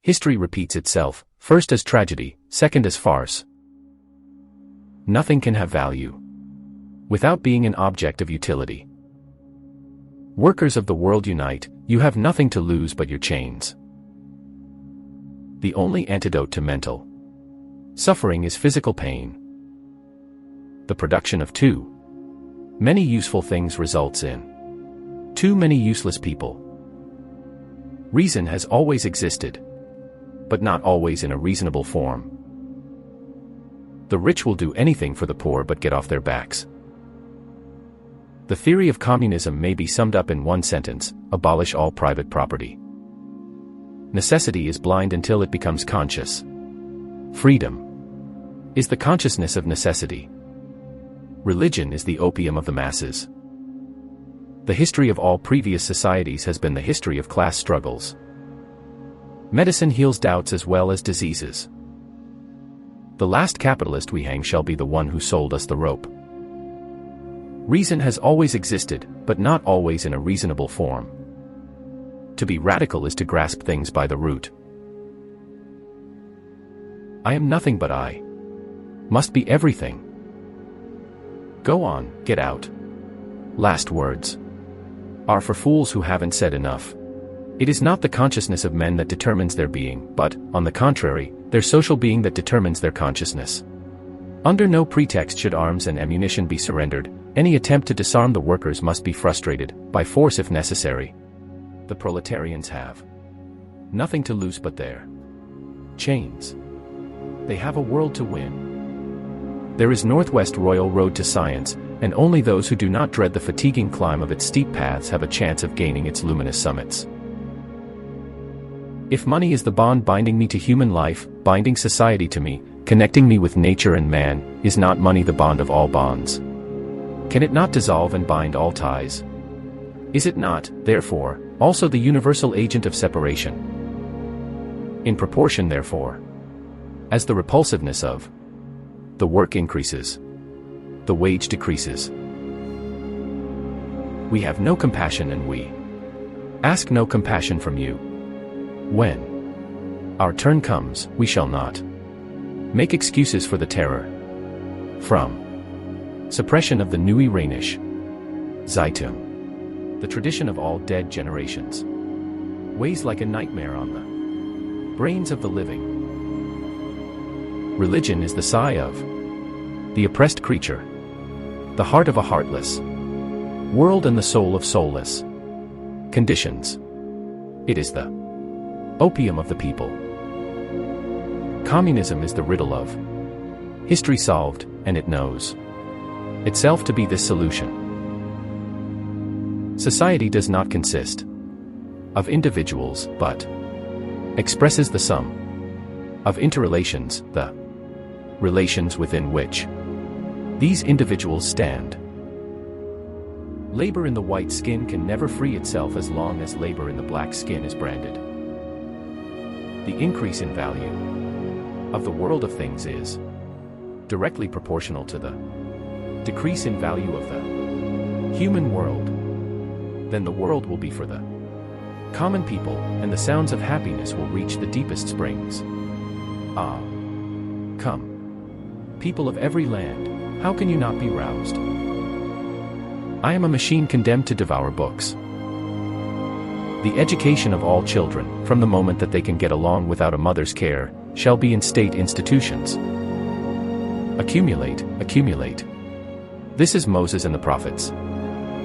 History repeats itself, first as tragedy, second as farce. Nothing can have value without being an object of utility. Workers of the world unite, you have nothing to lose but your chains. The only antidote to mental suffering is physical pain. The production of too many useful things results in too many useless people. Reason has always existed, but not always in a reasonable form. The rich will do anything for the poor but get off their backs. The theory of communism may be summed up in one sentence: abolish all private property. Necessity is blind until it becomes conscious. Freedom is the consciousness of necessity. Religion is the opium of the masses. The history of all previous societies has been the history of class struggles. Medicine heals doubts as well as diseases. The last capitalist we hang shall be the one who sold us the rope. Reason has always existed, but not always in a reasonable form. To be radical is to grasp things by the root. I am nothing but I must be everything. Go on, get out. Last words are for fools who haven't said enough. It is not the consciousness of men that determines their being, but, on the contrary, their social being that determines their consciousness. Under no pretext should arms and ammunition be surrendered. Any attempt to disarm the workers must be frustrated, by force if necessary. The proletarians have nothing to lose but their chains. They have a world to win. There is Northwest Royal Road to science, and only those who do not dread the fatiguing climb of its steep paths have a chance of gaining its luminous summits. If money is the bond binding me to human life, binding society to me, connecting me with nature and man, is not money the bond of all bonds? Can it not dissolve and bind all ties? Is it not, therefore, also the universal agent of separation? In proportion, therefore, as the repulsiveness of the work increases, the wage decreases. We have no compassion, and we ask no compassion from you. When our turn comes, we shall not make excuses for the terror from suppression of the neue Rheinische Zeitung. The tradition of all dead generations weighs like a nightmare on the brains of the living. Religion is the sigh of the oppressed creature, the heart of a heartless world, and the soul of soulless conditions. It is the opium of the people. Communism is the riddle of history solved, and it knows itself to be this solution. Society does not consist of individuals, but expresses the sum of interrelations, the relations within which these individuals stand. Labor in the white skin can never free itself as long as labor in the black skin is branded. The increase in value of the world of things is directly proportional to the decrease in value of the human world. Then the world will be for the common people, and the sounds of happiness will reach the deepest springs. Ah, come, people of every land, how can you not be roused? I am a machine condemned to devour books. The education of all children, from the moment that they can get along without a mother's care, shall be in state institutions. Accumulate, accumulate. This is Moses and the prophets.